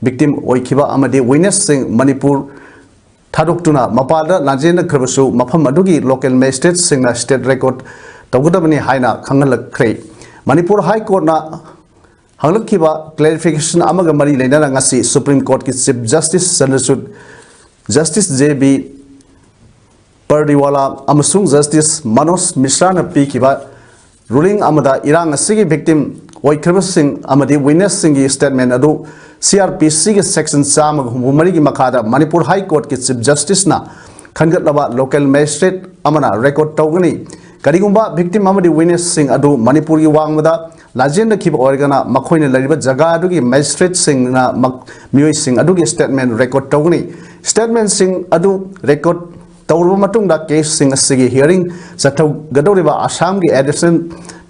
victim oikiba amadi witness sing Manipur thadokutuna mapalda lanjena khrabasu mafam adugi local magistrate singna state record tawgudabani haina khangalakre Manipur High Court na hanglakiba clarification amaga mari leinana ngasi Supreme Court ki Chief Justice Sandersud Justice JB Pardiwala amasung Justice Manos Mishra na pikiba ruling amada irang asigi victim oikrabasing amadi witness singi statement adu CRPC ki section sama humari ki makada Manipur High Court ki Chief Justice na khangatlaba local magistrate amana record tawgani karigumba victim amadi witness sing adu Manipur ki wangmada lajenda khiba organa makhoina lariba jaga adu ki magistrate sing na mioi sing adu ki statement record tawgani statement sing adu record tawruba matungda case sing asigi hearing chathau gadoriba Assam ki additional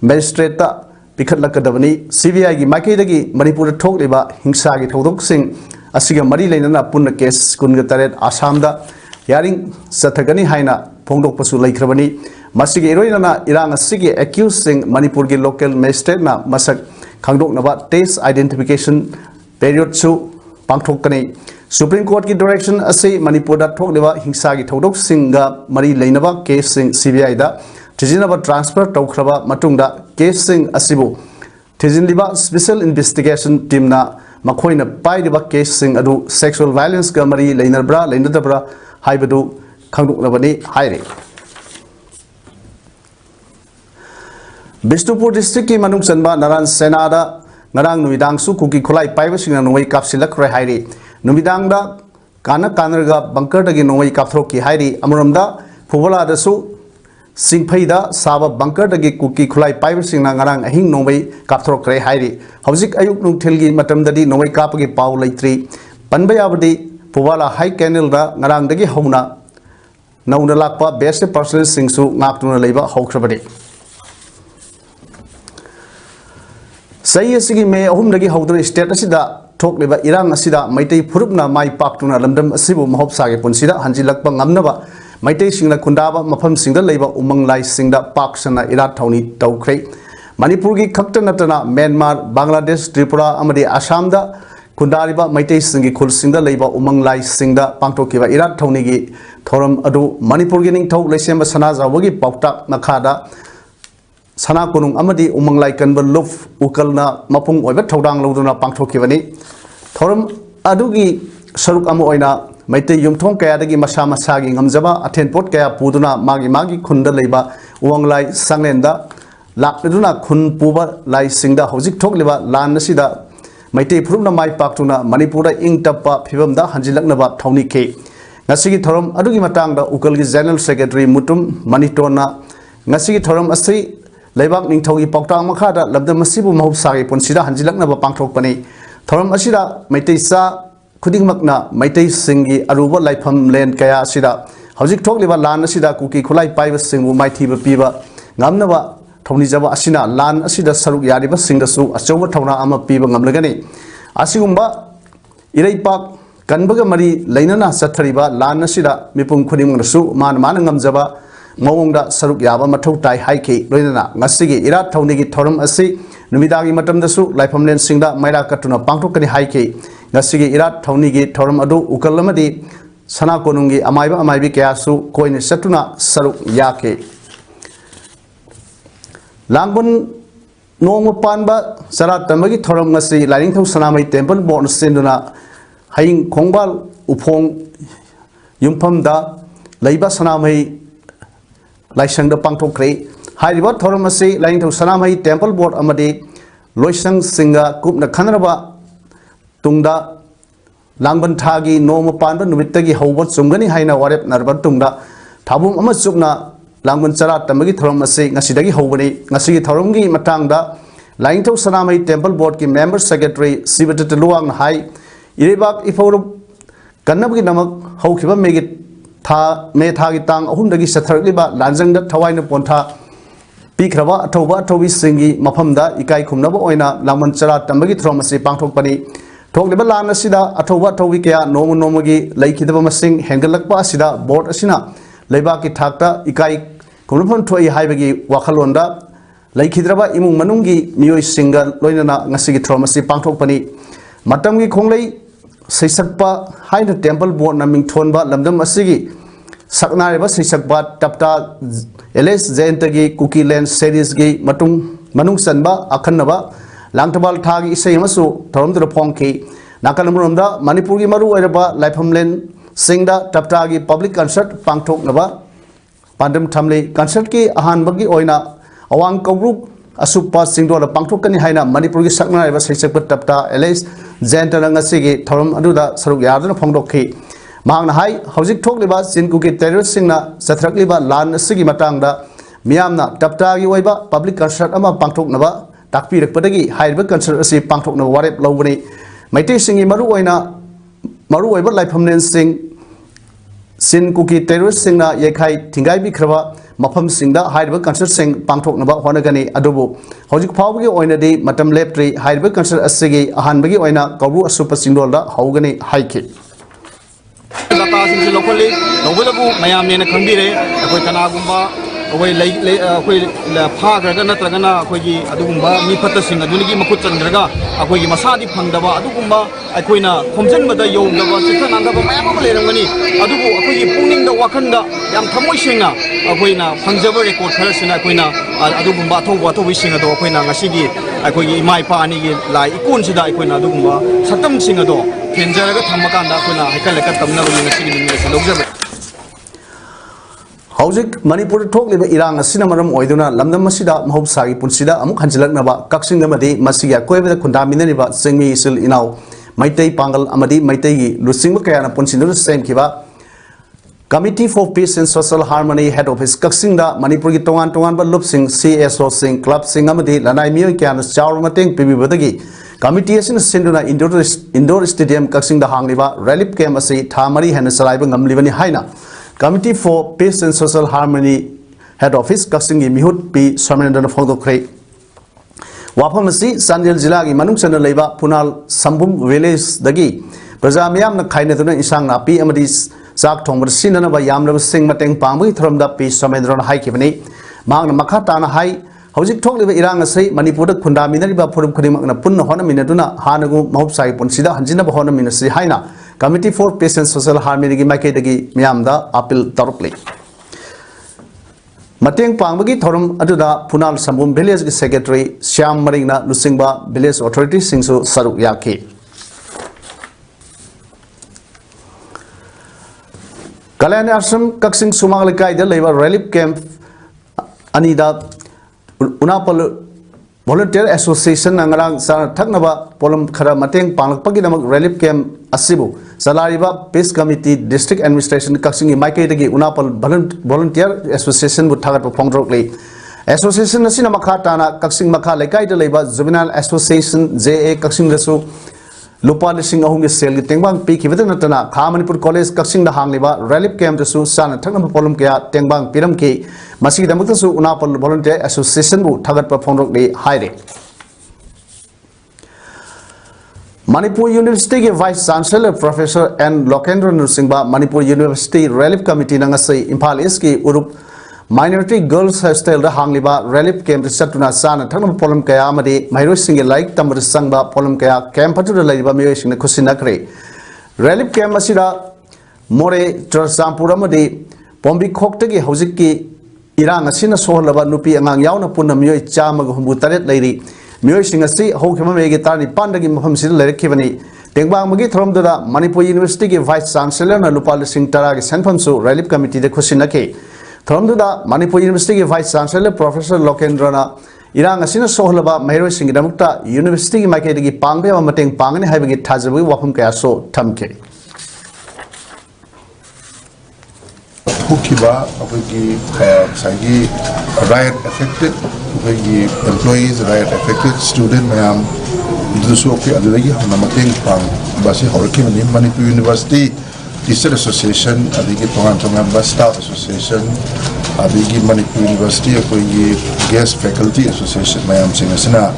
magistrate ta pikhatlakadabani CBI gi maikaidagi Manipur thokliba hingsa gi thodok sing asiga mari leinana punna case kunga taret Assam da hearing chathagani haina phongdokpasu laikhrabani masigi eroinana irang asigi accused sing Manipur gi local magistrate na masak khangdoknaba test identification period su pangthokani Supreme Court ki direction ase Manipur da thokliba hingsa gi thodok singa mari leinaba case sing CBI da Tijinaba transfer taukraba matungda case sing asibu Tijinliba special investigation team na makhoina paidiba case sing adu sexual violence ka mari leinarbra leinadabra haibadu khangdoknabani haire Bishnupur district ki manung sanba Naran Senada ngarang numidang su kuki khulai paiba singna noi kapsilak rai haire numidang da kana kanarga bunker dagi noi kapthro ki haire amramda phubala da su Singphaida Saba bunker dagi kuki khulai paiba singna ngarang ahing nombai kapthro kre hairi hojik ayuk nungthilgi matamdadi nombai kapagi pau laitri panbayabadi Puwala High Canal da ngarang dagi hauna nauna lakpa best person singsu ngaktuna leiba haukrabadi sayasigi me ahum dagi haudra state asida thokliba irang asida maitai phurupna mai paktuna lamdam asibu mahopsage punsida hanjilakpa ngamnaba Maitai singla kundaba mafam singda leiba umang lai singda paksana irat thauni tawkhre Manipur gi khakta natana Myanmar Bangladesh Tripura amadi Assam da kundariba maitai singi khul singda leiba umang lai singda pangthokiba irat thauni gi thoram adu Manipur gi ningthau leisemba sana zawagi paukta nakhada sana kunung amadi umang lai kanba luf ukalna mapung oiba thodang loduna pangthokibani thoram adu gi saruk amu oina Maitai yumthong kaya dagi masa masagi ngamjaba athenpot kaya puduna magi khunda leiba uanglai sanglenda lakduna khun puba lai singda hojik thokliba lan asida Maitai phurumna mai paktuna Manipura ingtappa phibamda hanjilaknaba thauni ke ngasigi thorom adugi matangda ukalgi general secretary mutum manitona ngasigi thorom asai leibak ningthogi paktang makhada labda masibu mahupsagi ponsida hanjilaknaba pangthokpani thorom asida Maitai sa Kudingmakna Maitai singi aruba laifam len kaya asida hojik thokliba lan asida kuki khulai paiba singbu maithiba piba ngamnaba thonijaba asina lan asida saruk yariba singdasu achoba thona ama piba ngamlagani asigumba iraipak kanbaga mari leinana sathariba lan asida mipum khudingnasu man ngamjaba mawongda saruk yaba mathau tai haiki loinana ngasigi irat thonigi thoram asi numidagi matamdasu laifam len singda maira katuna pangthokani haiki Nasigi irat thaunigi thoram adu ukalamadi sana konungi amaibi kyasu koine satuna saruk yake Langbun nongma panba sarat tamagi thoram ngasi laringthau sanamai temple board senduna haing khongbal uphong yumphamda leiba sanamai laisangda pangthokre hairiba thoram asi laringthau sanamai temple board amadi loisang singa kupna khanraba Tungda Langban Thagi Noma Panda Numitagi Hobot Sungani Haina Warep Narba Tungda Tabum Amasukna Langban Sarat Tamagi Thoromasi Nasidagi Hobani Nasigi Thoromgi Matangda Laingto Sanamai Temple Board ki Member Secretary Sibatat Luang Hai Iribak Iforo Kanabgi Namak Hokiba Megit Tha Me Thagi Tang Hundagi Sathariba Lanjang da Tawaina Ponta Pikraba Toba Tobi Singi Mapamda Ikai Kumnaba Oina Langban Sarat Tamagi Thoromasi Pangthokpani Thokliba lan asida athoba thobi kya nomogi laikhidaba masing hengalakpa asida board asina leiba ki thakta ikai kumrupon thoi haibagi wakhalonda laikhidraba imung manungi mioi single loinana ngasigi thromasi pangthokpani matamgi khonglei Seisakpa haina temple board na mingthonba lamdam asigi saknareba seisakpa tapta LS Jayantagi Cookie Land series gi manung sanba akhanaba langtabal thagi isai amasu tharamdra phongki nakalamromda Manipur gi maru oiraba laifamlen singda tapta gi public concert pangthoknaba pandam thamle concert ki ahanbagi oina awang kawruk asupa singdola pangthokani haina Manipur gi saknareba seisakpa tapta LS Jayantana ngasigi thoram aduda saruk yadana phongdokhi mahangna hai hojik thokliba sinkuki terrorist singna sathrakliba lan asigi matangda miyamna tapta gi oiba public concert ama pangthoknaba takpirakpadagi haiba concert asi pangthoknaba warep lawbani maitei singi maru oiba laifamlen sing sinkuki terrorist singna yekhai thingai bikraba mafam singda haiba concert sing pangthoknaba honagani adubu hojik phawgi oinadi matam leptri haiba concert asigi ahanbagi oina kawru asupa singdolda haugani haiki data sing locally lobulabu mayam ne khangire akoi kanagumba awai akoi phagraga natragana akoi gi adugumba mi phatta sing adunigi makut chandraga akoi gi masadi phangdaba adugumba akoina khomjanbada yowdaba chithanandaba mayam ama lerangani adubu akoi gi pungning da wakhanda yam thamoi singna akoina phangjaba record kharasina akoina adugumba athobi sing ado akoina ngasigi akoi gi imai pa ani gi lai ikun sida akoina adugumba satam sing ado kenjaraga thamakanda akoina haikalaka tamna bani ngasigi nimese logjabe Hojik Manipur thokliba irang asina maram oiduna lamdam masida mahopsagi punsida amuk hanjilaknaba kaksingdamadi masiga koibada khundaminaniba sengmi isil inaw maitei pangal amadi maitei gi lusingba kayana punsindu semkiba Committee for Peace and Social Harmony Head Office Kaksingda Manipur gi tongan ba lupsing CSO sing club sing amadi lanai miyo kyana chawr mateng pibibadagi Committee asin sinduna indoor stadium Kaksingda hangliba relief camp asi thamari hena salaiba ngamlibani haina Committee for Peace and Social Harmony Head Office Kaksingi Mihut P. Swaminandana Phongdokre Wapamasi Sandil Jilagi Manungsana Leba Punal Sambum Village Dagi Prajamyam na Kainatuna Isang Napi Amadis Zak Tong Sinana Yamla Sing Mateng Pambu Thrumda P. Swaminandana Haikibani Magna Makatana Hai Hojik Tokliva Iranga say Manipur Kundaminariba Purum Kurimakna Punna Honaminaduna Hanagu Mahopsai Punsida Hanjina Bahona Minasi Haina Committee for Peace and Social Harmony gi maikei miyamda appeal tarupli mateng pangbagi thorum aduda Punal Sambum Village gi Secretary Syam Maringna Lusingba Village Authority singsu saruk yaki Kalyani Ashram Kaksing Sumangalikai da leiba relief camp anida Unapal Volunteer Association nangarang sa thaknaba polum khara mateng panglakpagi namak relief camp asibu Salariba Peace Committee District Administration Kaksingi Maikei dagi Unapal Volunteer Association bu thagat phongdrokli Association asina makha tana Kaksing makha lekai da leiba Juvenile Association JA Kaksing rasu lupa lising ahung sel gi tengbang pi khibada natana Khamanipur College Kaksing da hangliba relief camp rasu sana thaknaba polum kya tengbang piram ki masigi damukta su Unapal Volunteer Association bu thagat phongdrokli haire Manipur University Vice Chancellor Professor N. Lokendra Nursingba Manipur University Relief Committee nangasai Imphal East ki Urup Minority Girls Hostel da hangliba relief camp satuna sana thangna problem kaya amadi mairoi singe like tamar sangba problem kaya camp patu da laiba miyoi singna khusina kre relief camp asida more Trasampura amadi Pombi Khoktagi hojik ki irang asina sohlaba nupi angang yauna punna miyoi chama ga humbu taret lairi Miyoi Singasi, Hokima Megitani Pandagi Maham Sil Lekivani, Tengbang Magi Thromda, Manipur University Vice Chancellor and Lupal Singh Taragi Sanpamsu, Relief Committee the Kusinake. Thromda, Manipur University Vice Chancellor Professor Lokendrana, Irang Asina Sohlaba, Mero Singidamukta, University Maketi Pangbe Mateng Pangani Having Tazawi Wapum Kaso, Tamke. Hukiba, Sangi, riot affected. Employees riot affected student mayam dusu okay adulagi hamamateng pang basi horki mani Manipur University Teacher Association adigi tongan bus staff association adigi Manipur University akoi guest faculty association mayam singasina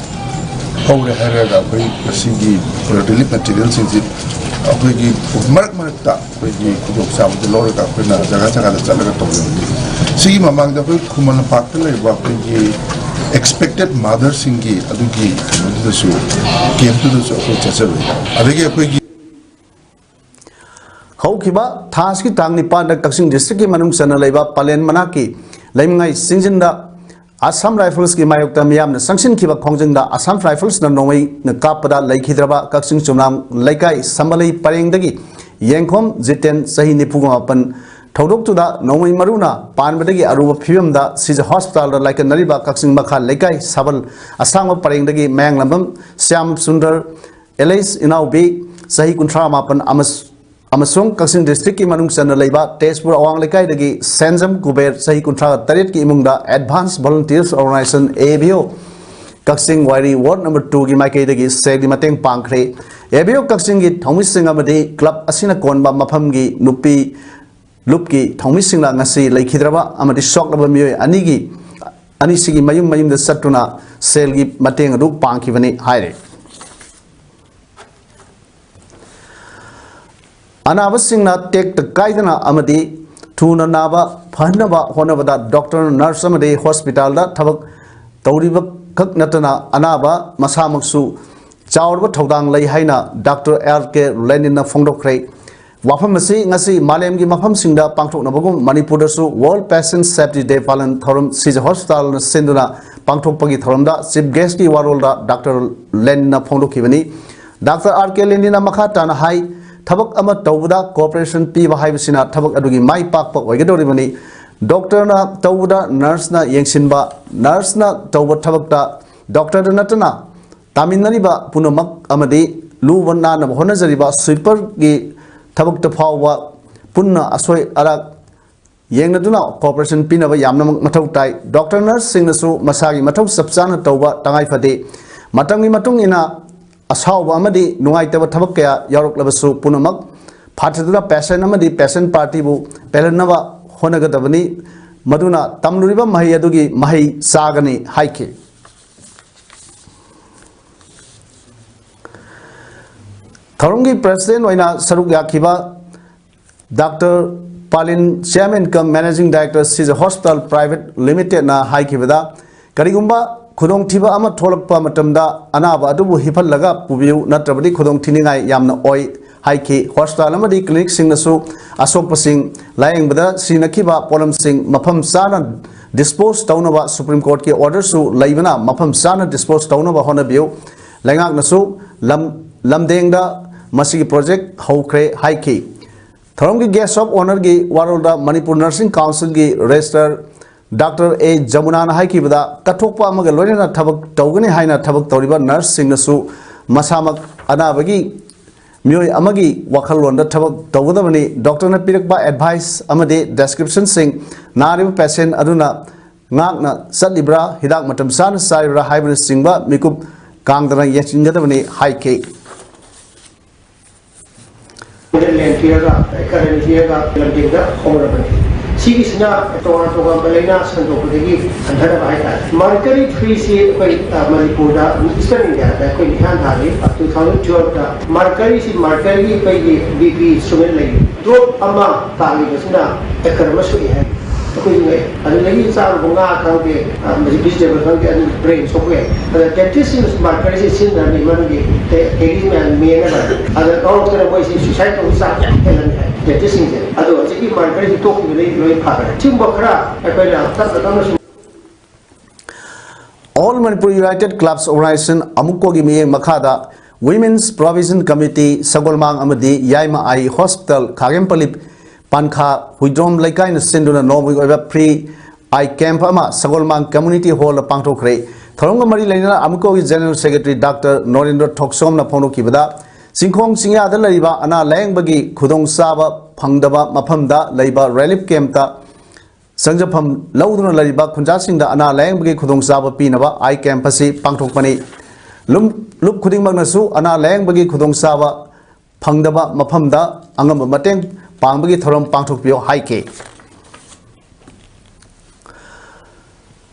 hore haraga akoi asigi relief materials sinji akoi marak ta akoi kudok sam lor ka akoi jaga da chalaga tawli sigi mamang da akoi kuman pak le ba akoi expected mother singi adugi su came to the chacharu adege akoi हौखिबा थासकी तांग निपान Kakching district की मनुंग चना लेबा पलेन मना की लेमंगाई सिंजिंदा Assam Rifles की मायोक्ता मियाम ने संक्षिन की खोंजंग Assam Rifles न नोई न कापदा लेखिद्रबा कक्सिंग चुनाम लेकाई संबलई परेंगदगी येंखोम जितेन सही निपुगमापन थौदोक्तुदा नोई मरुना पानबदगी अरुब फिबमदा सिज हॉस्पिटल लाइकनरिबा कक्सिंग मखा लेकाई सबल असांग परेंगदगी मैंग लंबम श्याम सुंदर एलेस इनाउबी सही कुंथ्रा मापन अमसोंग कक्सिंग डिस्ट्रिक्ट की मनुंग चन लेबा तेजपुर अवांग लेकाई दगी सेंजम कुबेर सही कुंथ्रा तरेट की इमुंगदा advance volunteers organisation ABO Kakching वारी वार्ड नंबर 2 की माइकई दगी सेगी मतेंग पांखरे एबीओ कक्सिंग की थौमिसिंग अमदी क्लब असिना कोनबा मफम की नुपी लुप की थौमिसिंग ngasi लेखिद्रबा अमदी शॉकलबा मियोय अनिसिगी मयुम मयुम द सटुना सेल की मतेंग अदु पांखिबनी हाइरे अनाबसिंगना टेक कायदना अमदी थूना नाबा फहनबा होनबदा डॉक्टर नर्स अमदी हॉस्पिटल दा थबक तौरिबा खक नतना अनाबा मसामक्सु चावरबा थौदांग लई हाइना डॉक्टर आर के लेनिन फोंदोखरै वाफम असी ngasi मालेम की मफम सिंगदा पांगथोकनबगुम मणिपुर दसु वर्ल्ड पेशेंट सेफ्टी डे पालन थरम सिज हॉस्पिटल न सिंदुना पांगथोकपगी थरमदा चीफ गेस्ट की वारोलदा डॉक्टर लेनिन फोंदोखिबनी डॉक्टर आर के लेनिन मखा ताना हाई थबक अमा तौबदा कोऑपरेशन पीबा हाइबसिना थबक अदुगी माई पाकपा ओइगदोरिबनी डॉक्टर ना तौबदा नर्स ना येंसिनबा नर्स ना तौबा थबकता डॉक्टर नटना तामिनरिबा पुनमक अमदी लुवना न होनजरिबा स्वीपर की थबक तफावा पुन्ना असोय अरक येंगदुना कोऑपरेशन पीनबा यामना मथौ ताई डॉक्टर नर्स सिंगनसु मसागी मथौ सबचाना तौबा तंगाई फदे मतंगी मतुंग इना असाउबा अमदी नुंगाइतबा थबक कया यारोक्लबसु पुनमक फाथदुना पेशेंट अमदी पेशेंट पार्टी बु पेलनबा होनगदबनी मदुना तमलुरिबा मही अदुगी मही सागनी हाइके थरुंगी प्रेसिडेंट ओइना सरुक याखिबा doctor Palin chairman cum managing director Shija hospital private limited ना हाइकिबदा करिगुंबा खुदोंग थिबा अमा थोलकपा मतमदा अनाबा अदुबु हिफलगा पुबिउ नत्रबदि खुदोंग थिनिंगाय यामना ओइ हाइकी हॉस्पिटल अमदि क्लिनिक सिंगनसु असोकपसिंग लायंगबदा श्रीनखिबा पोलम सिंग मफम साना डिस्पोज तौनबा सुप्रीम कोर्ट के ऑर्डर सु लैबना मफम साना डिस्पोज तौनबा होनबिउ लैंगाकनसु लमदेंगदा मसिगी प्रोजेक्ट हौख्रे हाइकी थरंगी गेस्ट ऑफ ऑनर की वारोलदा मणिपुर नर्सिंग काउंसिल की रजिस्टर डॉक्टर ए जमुना हाइकिबदा कथोकपा अमग लोइना थबक तौगनी हाइना थबक तौरिबा नर्स सिंगनसु मसामक अनाबगी मियोय अमगी वखललोंदा थबक तौगदबनी डॉक्टर ने पिरकबा एडवाइस अमदे डिस्क्रिप्शन सिंग नारिब पेशेंट अदुना ngakna satlibra hidak matam san saibra haibra singba mikup kangdana yachingadabani haike Lentiaga, Academia, Lentiga, Honorable. She is not a Toronto Balena, Santo Pudigi, and Hadabaita. Markari Trisi, Manipura, Eastern India, that could be handhari up to 2012. Markari is Markari by the BP Sumili. Drop Ama, Tali, Vasna, a Karamasu. Ada lagi sar bunga kangke vegetable kangke ada brain sokwe ada dentist is market is sin dan iman ge tegi man mena ada orang kena boy si suicide to bisa helan dentist is ada jadi market itu tok milai loi phara tim bakra apa ya tak tahu All Manipur United Clubs Organization Amuko gi miyeng makhada Women's Provision Committee Sagolmang amadi Yaima Ai Hospital Khagempalip Pankha Huidrom Laikai na Sinduna Nobu Oba Pre I Camp Ama Sagolmang Community Hall Pangtokre Thoronga Mari Laina Amuko General Secretary Dr. Norindra Toksom na Pono Kibada Singkong Singya Adalaiba Ana Lang Bagi Kudong Saba Pangdaba Mapamda Laiba Relief Camp ta Sangjapam Lauduna Laiba Kunjasingda Ana Lang Bagi Kudong Saba Pinaba I Camp Pasi Pangtokpani Lup Kuding Magnasu Ana Lang Bagi Kudong Saba Pangdaba Mapamda Angam Mateng Pangbagi Thorom Pangtokpio Haike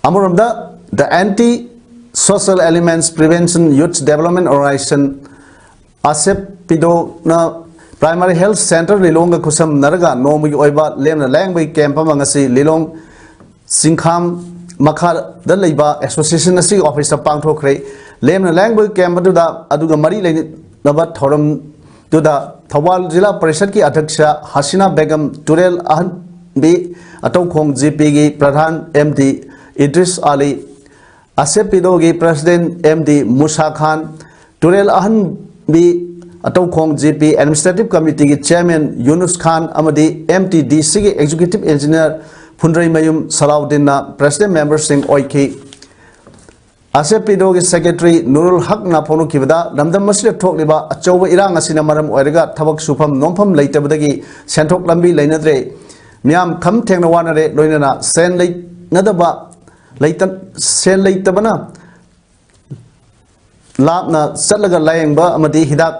Amuramda the Anti-Social Elements Prevention Youth Development Organization ASEP Pido na Primary Health Center Lilong Kusam Naraga Nomi Oiba Lemna Langbay Camp Mangasi Lilong Sinkham Makar the Labor Association Asi Officer Pangtokre Lemna Langbay Camp Aduga Mari Nabat Thorom तुदा थवाल जिला परिषद की अध्यक्ष हसीना बेगम तुरेल अहन B Atokhong GP की pradhan MD Idris Ali ASEPIDO की president MD Musa Khan तुरेल अहन B Atokhong GP administrative committee की chairman Yunus Khan अमदी MTDC की executive engineer Phundrei Mayum Salauddin president member सिंह ओइकी ASEPIDO की सेक्रेटरी नूरुल हक ना फोनुखिबदा लमदम मसिद थोकलिबा अचौबा इरांग असिना मरम ओइरगा थबक सुफम नोमफम लेतबदगी सेंथोक लंबी लेनद्रे मियाम खम थेंगना वानरे लोइनना सेन लेनदबा लेतन सेन लेतबना लापना चलगा लायंगबा अमदी हिदाक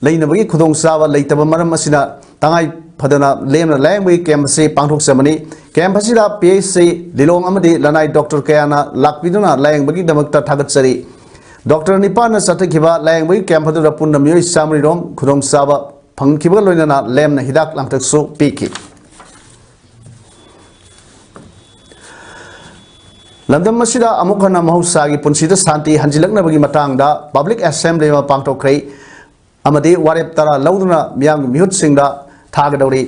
लेनबगी खुदोंसाबा लेतबा मरम असिना तंगाई फदना लेमना लायंगबगी कैंप से पांथोकसमनी कैंप असिदा PHC लिलोंग अमदी लनाई डॉक्टर कयाना लाकपिदुना लायंगबगी दमकता थागतसरी डॉक्टर निपान सतखिबा लायंगबगी कैंप फदुरा पुन्ना मियोय सामरिरोम खुदोंसाबा फंगखिबा लोइनना लेमना हिदाक लांगतकसु पीकी लंदम मसिदा अमुक हना महौसागी पुनसिदा शांति हंजिलकनबगी मतांगदा पब्लिक असेंबली मा पांगथोखरै अमदी वारेप तरा लौदुना मियांग मिहुतसिंगदा थागदौरी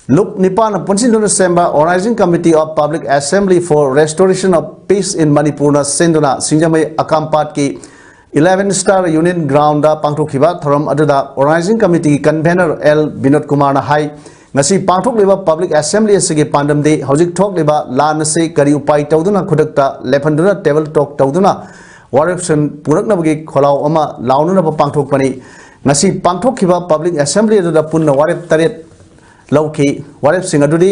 लुक निपान पुनसिदुना सेंबा organising committee of public assembly for restoration of peace in Manipur सेंदुना सिंजमई अकामपाट की 11 स्टार यूनियन ग्राउंड पांगथोखिबा थरम अदुदा ऑर्गेनाइजिंग कमिटी की कन्वेनर एल विनोद कुमार ना हाई ngasi pangthokliba public assembly asigi pandamde hojik thokliba lan se kari upai tawduna khudakta lephanduna table talk tawduna warreption puraknabagi kholau ama laununa ba pangthokpani ngasi pangthokhiba public assembly adu da punna warep taret lauki warep sing adudi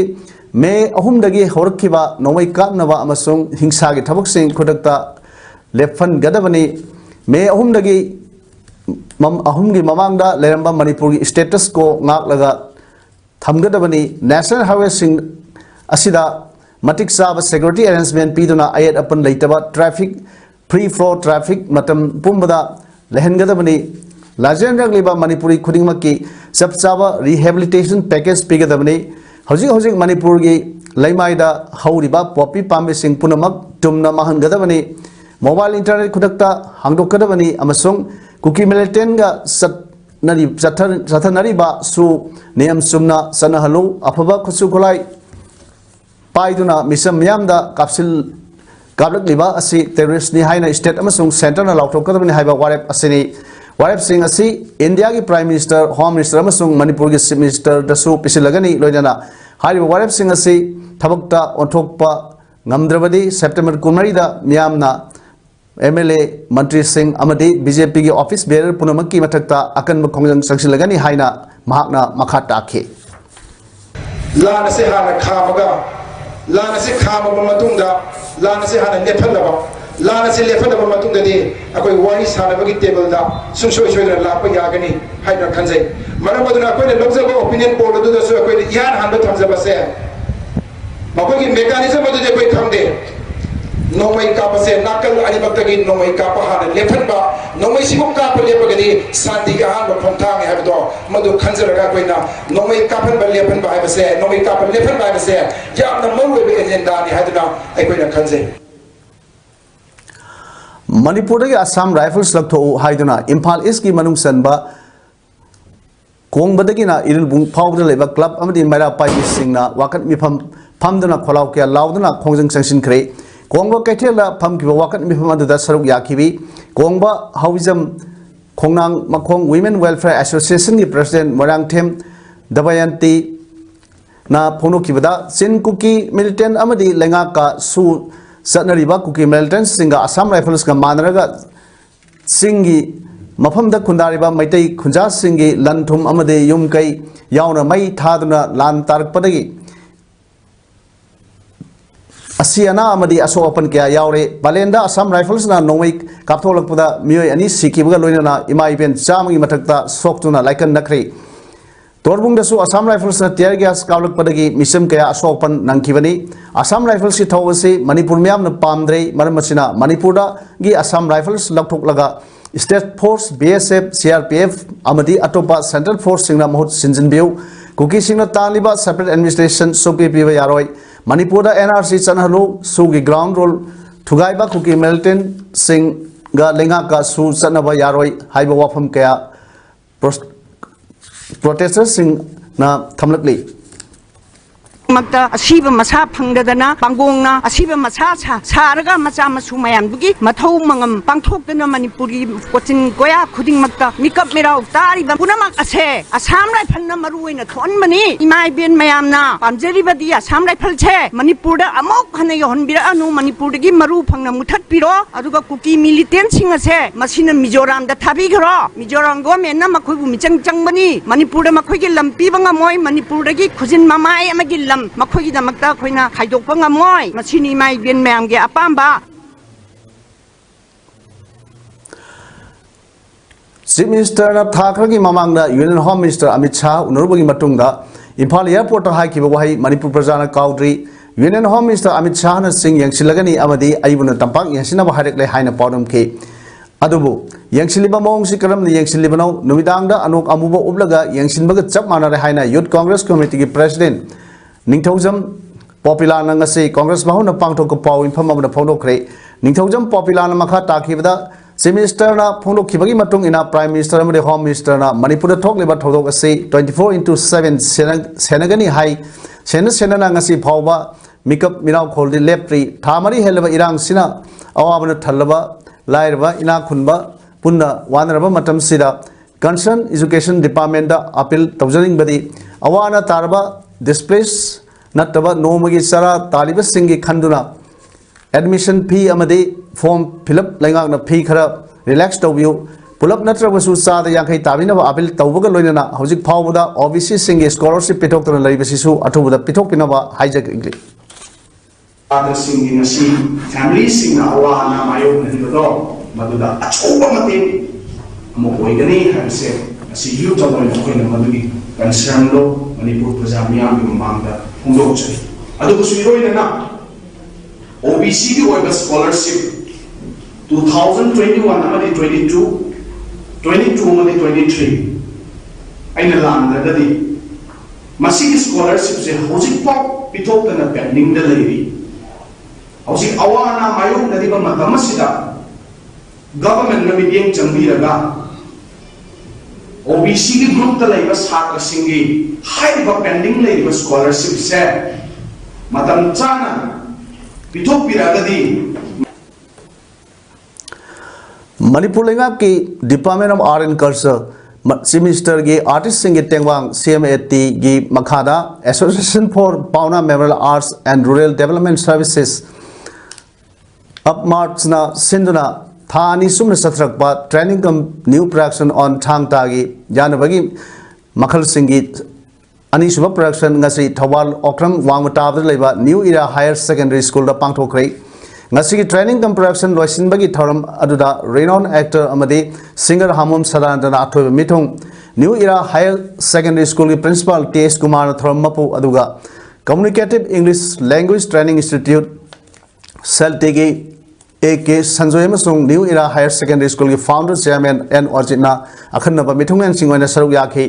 me ahumdagi horkhiba nomai kapnaba amasung hingsa gi thabak sing khudakta lephan gadabani me ahumdagi ahumgi mamangda leramba manipur gi status ko ngaklaga थमगदबनी national highway सिंह असिदा मटिक चाब security arrangement पीदुना आयत अपन लेतबा traffic free flow traffic मतम पुंबदा लहनगदबनी लाजेंडगलिबा मणिपुरी खुदिंगमकी सब चाबा रिहेबिलिटेशन पैकेज पीगदबनी हौजिक हौजिक मणिपुर की लैमाइदा हौरिबा पॉपी पाम्बे सिंह पुनमक तुमना महनगदबनी मोबाइल इंटरनेट खुदक्ता हांगदोकदबनी अमसुंग कुकी मिलिटेंटगा चथनरीबा सु नियम सुमना सनहलु अफबा खुसु खुलाई पाइदुना मिसम यामदा काप्सिल काबलकलिबा असि टेररिस्ट नि हाइना स्टेट अमसुंग सेंटर ना लाउथोकदबनि हाइबा वारेप असिनि वारेप सिंह असि इंडिया की प्राइम मिनिस्टर होम मिनिस्टर अमसुंग मणिपुर की चीफ मिनिस्टर दसु पिसिलगनि लोइना हाइबा वारेप सिंह असि थबकता ओंथोकपा ngamdrabadi September 9 da miyamna MLA मंत्री सिंह अमदी BJP की ऑफिस बेरर पुनमकी मथक्ता अकन खोंजंग संगसिलगनी हाइना महाकना मखा ताखे लान से हाना खामगा लान से खामबा मतुंगा लान से हाना लेफलबा लान से लेफलबा मतुंगा दे अकोय वारी सानबगी टेबल दा सुसोय सोयना लाप यागनी हाइना खनजै मरम मदुना अकोय लबजबा ओपिनियन पोल दु दसु अकोय यान हानबा थमजबा से मकोय की मेकानिज्म दु जे कोई खमदे नोमई काप से नाकल अनिमक्तगी नोमई काप हाना लेफनबा नोमई सिगुम काप लेपगनी शांति का हान खोंथांग हैबदो मदु खंजरगा कोइना नोमई कापन बल लेफनबा हैबसे नोमई काप लेफनबा हैबसे यामना मरुबे एजेंडा नि हैदना अकोइना खंजे मणिपुर के असम राइफल्स लक्थो हाइदना इम्फाल ईस्ट की मनुंग सनबा कोंगबदगिना इरुलबुंग फाउदर लेबा क्लब अमदि मैरा पाइ सिंगना वाकत मिफम फमदना खोलाव के लाउदना खोंजंग संसिन खरे कोंगबा कैथेला फमकिबा वाकत मिफम अदुदा सरुक याखिबी कोंगबा हाउजम खोंगनांग मखोंग वुमेन वेलफेयर एसोसिएशन की प्रेसिडेंट मोरांगथेम दबयंती ना फोनुकिबदा सिन कुकी मिलिटेंट अमदि लेंगा का सु सनरिबा कुकी मिलिटेंट सिंगा असम राइफल्स का मानरगा सिंगी मफमदा खुंदारिबा मैतै खुंजा सिंगी लनथुम अमदे युमकै यावना मै थादुना लान तारकपदगी असियाना अमदि असोपन क्या यावरे बालेंदा असम राइफल्स ना नोमै कापथोलकपदा मियोय अनि सिकिबगा लोइना इमा इवेंट चामगी मथक्ता सोक्तुना लाइकन नखरे तोरबुंगदसु असम राइफल्स ना टियर गैस कावलकपदगी मिसम कया असोपन नंखिबनी असम राइफल्स की थौबसे मणिपुर म्यामना पामद्रे मरमसिना मणिपुरदा गी असम राइफल्स लखथोकलगा स्टेट फोर्स BSF CRPF अमदी अटोपा सेंट्रल फोर्स सिंगना महूत सिंजनबिउ कुकी सिंगना तालिबा सेपरेट एडमिनिस्ट्रेशन सोपी पीबा यारोय मणिपुर NRC चनहलु सुगी ग्राउंड रोल थुगाइबा कुकी मिलिटेंट सिंग गा लेंगा का सु चनबा यारोय हाइबा वाफम कया protestersingna thamlakli makta asiba masa phangdadana pangongna asiba masa saraga macha masu mayam dugi mathau mangam pangthokdana manipuri coaching koya khuding makta mikap merau tari ba punamak ase asam lai phalna maruina thon mani imai ben mayamna pamjeri badi asam lai phalche manipur da amok hana yon bira anu manipur gi maru phangna muthat piro aduga kuki militant sing ase masina mizoram da thabi gro mizoram go menna makhoi bu michang changbani manipur da makhoi gi lampi banga moi manipur da gi khujin mamai amagi makhoi da makta khoina khaidok panga moi masini mai ben mayam ge apamba Chief Minister na Thakragi mamangda Union Home Minister Amit Shah unurubagi matungda Imphal Airport ta haikiba wahi Manipur prajana kaudri Union Home Minister Amit Shah na sing yangsilagani amadi aibuna tampak yangsina ba harik le haina paudam ke adubu yangsiliba mong si karam ni yangsiliba no numidangda anok amuba ublaga yangsinbaga chap manare haina Youth Congress Committee ki President Ningthaujam Popular na ngasi Congress mahuna pangthok ko paw infam amda phonokre Ningthaujam Popular na makha takhibada Chief Minister na phonokibagi matung ina Prime Minister amade Home Minister na Manipur da thokleba thodok ase 24/7 senagani hai sena na ngasi phawba mikap mirau kholdi lepri thamari helba irang sina awabana thalaba lairba ina khunba punna wanraba matam sida Concern Education Department da appeal tawjaring badi awana tarba displace nataba nomagi sara taliba singi khanduna admission fee amadi form fill up laingak na fee khara relax tawbiu pulap natraga su sa da yankai tabina ba appeal tawbaga loinana hojik phawbuda OBC singi scholarship pitok tana laibasi su athubuda pitok pinaba hijack igli other singing a scene family sing awana mayo nando maduda achuba mate mo koigani hamse asi you to the point madudi concern lo Manipur Prajamiyam ki mamangda hundok chai adu ko suiroi na OBC ki oiba scholarship 2021 amadi 22 amadi 23 aina landa dadi masi ki scholarship se hojik pop pitok na pending da leiri hojik awana mayo nadi ba matamasida government na bidyeng changbiraga OBC की group तले बस छात्र सिंगी high बा pending ले बस scholarship से मतम चाना पिथोक पिरागदी Manipur lengap ki Department of Art and Culture Chief Minister gi artist sing tengwang CMAT gi makhada Association for PAODAM Memorial Arts and Rural Development Services up March na sinduna Thani sumna satrakpa training new production on thang tagi janabagi makhal singi ani suba production ngasi thawal okram wangmatabda leba New Era Higher Secondary School da pangthokrai ngasi ki training production loisin bagi thoram aduda renowned actor amadi singer Hamum Sadandana athoiba mithong New Era Higher Secondary School ki principal TS Kumar thoram mapu aduga Communicative English Language Training Institute Celtegi AK Sanjoy Masung New Era Higher Secondary School ki founder chairman and Orjina akhanna mithungan singona saruk yakhi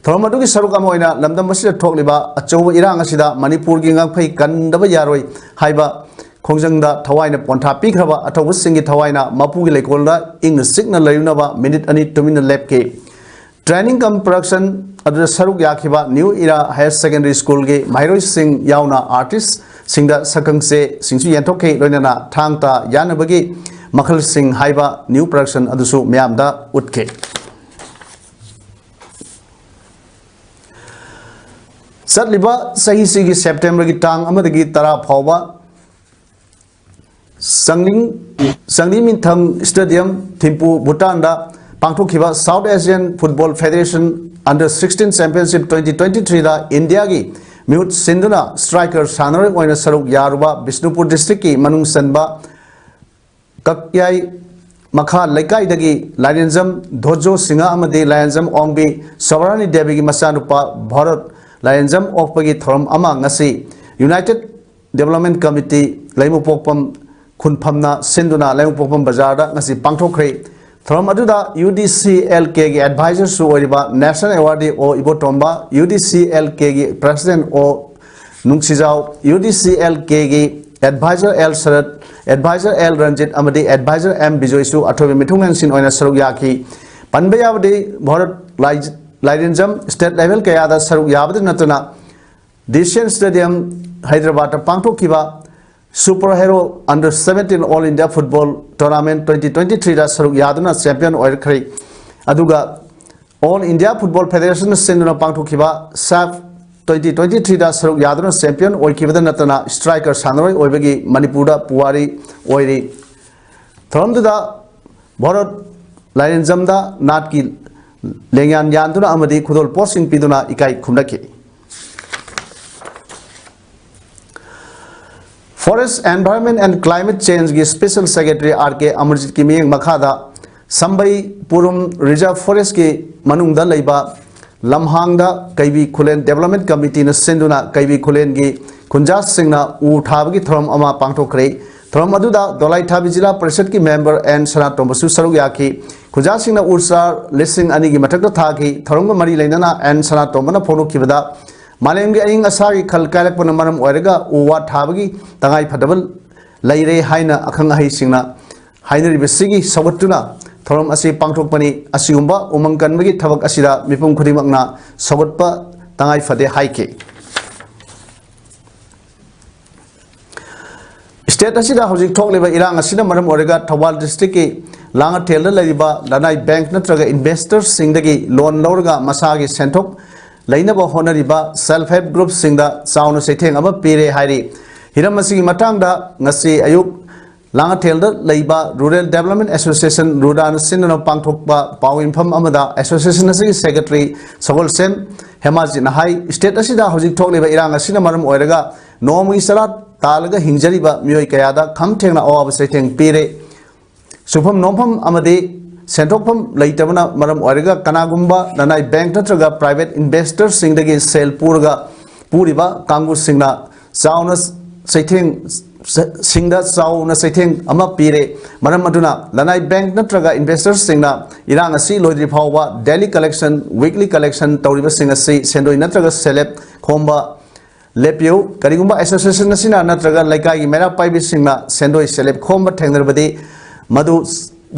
thoromadu ki saruk amoina lamdam masida thokliba achoba irang asida Manipur gi ngakphai kandaba yaroi haiba khongjangda thawaina pontha pikraba athobu singi thawaina mapu gi lekolda ing sikna layunaba minute ani 2 minute lap ke training cum production adu saruk yakhiba New Era Higher Secondary School gi Mairoi Singh yauna artist Singda sakang se singsu yantoke loinana thangta yanabagi makhal sing haiba new production adusu myamda utke satliba sahi sigi September gi tang amadagi tara phawba sangling mintham stadium Thimphu Bhutan da pangthokhiba South Asian Football Federation Under 16 Championship 2023 da India gi Mute Sinduna striker Sanare Oina Saruk Yaruba Bishnupur district ki Manung Sanba Kakyai Makha Laikai Dagi Lionsam Dhojo Singa Amadi Lionsam Ongbi Savarani Devi ki Masanupa Bharat Lionsam Okpagi Thoram Ama Ngasi United Development Committee Laimupokpam Khunphamna Sinduna Laimupokpam Bazarda Ngasi Pangthokre From Aduda UDCLK advisor su oriba National Award o Ibotomba UDCLK President o Nungsijau UDCLK advisor L Sarat advisor L Ranjit Amadi advisor M Bijoy su athobi mithungan sin oina saruk yakhi panbayawdi Bharat लाइरेंजम state level कयादा सरुक याबद नतना डिसियन stadium Hyderabad पांथोखिबा super Hero under 17 all India football tournament 2023 दा सरुक यादना चैंपियन ओइरखरै अदुगा ऑल इंडिया फुटबॉल फेडरेशन सिंदुना पांथोखिबा साफ 2023 दा सरुक यादना चैंपियन ओइखिबदा नतना स्ट्राइकर सानरोय ओइबगी मणिपुरदा पुवारी ओइरी थरमदुदा भारत लाइरेंजमदा नाट की लेंयान यानदुना अमदी खुदोल पोस्टिंग पिदुना इकाई खुमनकी forest environment and climate change की स्पेशल सेक्रेटरी आर.के. अमरजीत की मियंग मखादा संबई पुरुम रिजर्व फॉरेस्ट के मनुंगदा लैबा लमहांगदा कैबी खुलेन डेवलपमेंट कमिटी न सिंदुना कैबी खुलेन की खुंजास सिंगना उ थाबगी थरम अमा पांगथोखरे थरम अदुदा दोलाई थाबी जिला परिषद की मेंबर एन सना तोमबसु सरुक याखी खुंजास सिंगना उर्सा लिसिंग अनि की मथक थाकी थरम मरी लेना एन सना तोमबना फोनोखिबदा मालेम के अयिंग असा की खल कायलपन मरम ओइरगा उवा थाबगी तंगाई फदबल लैरे हाइना अखंग अहि सिंगना हाइनरिबसिगी सवत्तुना थरम असी पांगथोकपनी असिगुंबा उमंग कनबगी थबक असिदा मिपुम खुदिमकना सवत्पा तंगाई फदे हाइके स्टेट असिदा हौजिक थोकलेबा इरांग असिना मरम ओइरगा थौबाल डिस्ट्रिक्ट की लांगाथेलदा लैरिबा लनाई बैंक नत्रगा इन्वेस्टर्स सिंगदगी लोन लौरगा मसागी सेंथोक लैनबा होनरिबा सेल्फ हेल्प ग्रुप सिंगदा चाउन सैथेंग अमा पीरे हाइरी हिरम असिगी मतांगदा ngasi अयुक लांगाथेलदा लैबा रूरल डेवलपमेंट एसोसिएशन रुडान सिननो पांगथोकबा पाविनफम अमदा एसोसिएशन असिगी सेक्रेटरी सगोल सेम हेमाजी नहाई स्टेट असिदा हौजिक थोकलेबा इरांग असिना मरम ओइरगा नोमगी सरा तालगा हिंजरिबा मियोय कयादा खमथेंगना अवाब सैथेंग पीरे सुफम नोमफम अमदे सेंथोकफम लैतबना मरम ओइरगा कनागुंबा ननाई बैंक नत्रगा प्राइवेट इन्वेस्टर्स सिंगदगी सेल पूरगा पूरिबा कांगु सिंगना चाउना सैथेंग सिंगदा चाउना सैथेंग अमा पीरे मरम अदुना लनाई बैंक नत्रगा इन्वेस्टर्स सिंगना इरांग असि लोइद्रि फावबा डेली कलेक्शन वीकली कलेक्शन तौरिबा सिंग असि सेंदोय नत्रगा सेलेब खोंबा लेपियो करिगुंबा एसोसिएशन असिना नत्रगा लैकाई मेरा पाइबि सिंगना सेंदोय सेलेब खोंबा थेंगरबदि मधु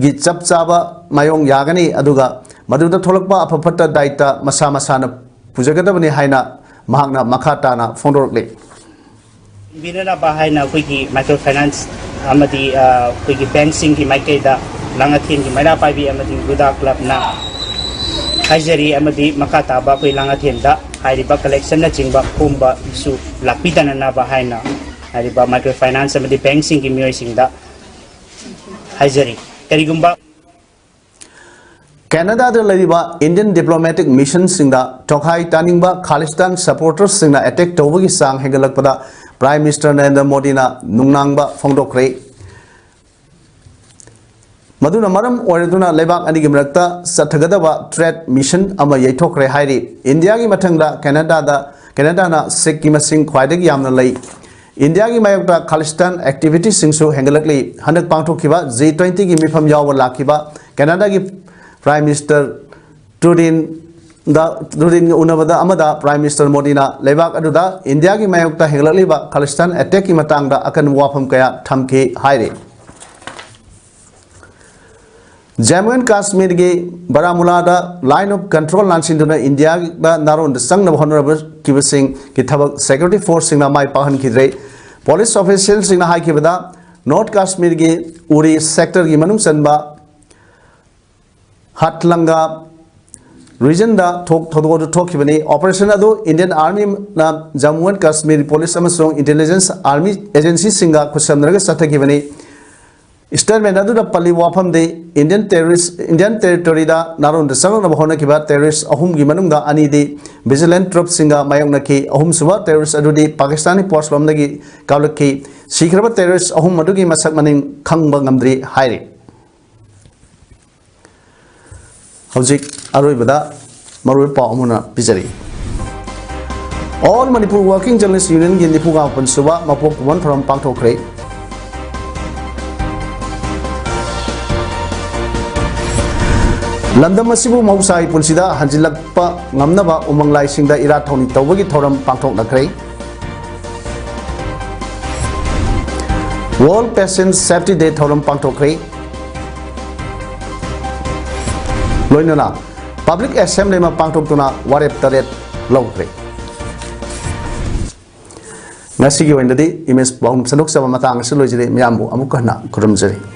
गी चप चाबा मायोंग यागनी अदुगा मधुदा थोलकपा अफफता दायित्व मसा मसाना पुजगदबनी हाइना महांगना मखाताना फोंदोरकले बिनना बाहायना कोई माइक्रो फाइनेंस अमदी कोई बैंकिंग की माइकेदा लांगाथेन की मैरा पाइबी अमदी गुदा क्लब ना हाइजरी अमदी मखाताबा कोई लांगाथेनदा हाइरिबा कलेक्शन ना चिंगबा खोंबा सु लापिदना ना बाहायना हाइरिबा माइक्रो फाइनेंस अमदी बैंकिंग की मियोइसिंगदा हाइजरी कैनाडा इंडियन डिप्लोमेटिक मिशन सिंगदा टोखाई तानिंगबा खालिस्तान सपोर्टर्स सिंगना अटैक तौबगी सांग हेंगलकपदा प्राइम मिनिस्टर नरेंद्र मोदी ना नुंगनांगबा फोंदोखरे मदुना मरम ओइरदुना लेबाक अनिगी मरक्ता सथगदबा ट्रेड मिशन अमा यैथोखरे हाइरी इंडिया की मथंगदा कैनाडा ना सिख की मसिंग ख्वाइदगी यामना लई इंडिया की मायोक्ता खालिस्तान एक्टिविटी सिंसु हेंगलकली हनक पांथोखिबा G20 की मिफम याव लाखिबा कनाडा की प्राइम मिनिस्टर ट्रूडिन उनबदा अमदा प्राइम मिनिस्टर मोदीना लेबाक अदुदा इंडिया की मायोक्ता हेंगलकलीबा खालिस्तान अटैक की मतंगदा अकन वाफम कया थमके हाइरे जम्मू एंड कश्मीर की बारामुलादा लाइन ऑफ कंट्रोल नानसिंदुना इंडिया दा नारोन संगनब होनरबल किबसिंग की थबक सिक्योरिटी फोर्स सिंगना माय पाहन खिद्रे पुलिस ऑफिशियल सिंगना हाइकिबदा नॉर्थ कश्मीर की उरी सेक्टर की मनुंग सनबा हाटलंगा रीजन दा थोकिबनी ऑपरेशन अदो इंडियन आर्मी ना जम्मू एंड कश्मीर पुलिस अमसोंग इंटेलिजेंस आर्मी एजेंसी सिंगा खुसमनरग सथकिबनी स्टेटमेंट अदुदा पल्ली वाफम दे इंडियन टेरिटोरी दा नारोन द संग नब होना किबा टेररिस्ट अहुम की मनुंग दा अनी दे विजिलेंट ट्रुप सिंगा मायोंग नकी अहुम सुबा टेररिस्ट अदुदी पाकिस्तानी पोस्ट लम दगी कावलकी सीखरबा टेररिस्ट अहुम अदुगी मसक मनिंग खंगबा ngamdri हाइरे हौजिक अरोइबदा मरुइ पाउमुना पिजरी all Manipur working journalist union की निपुगा पनसुबा मपोक वन फ्रॉम पांगथोखरे लंदम असिबु मौसाई पुलसिदा हंजिलकपा ngamnaba उमंगलाई सिंगदा इरा थौनी तौबगी थौरम पांगथोकनखरै वर्ल्ड पेशेंट सेफ्टी डे थौरम पांगथोखरै लोइनना Public Assembly ma pangthoktuna warep taret lawre ngasi gi wendadi image baum sanuk saba matang siloi jire miyambu amukana kurumjari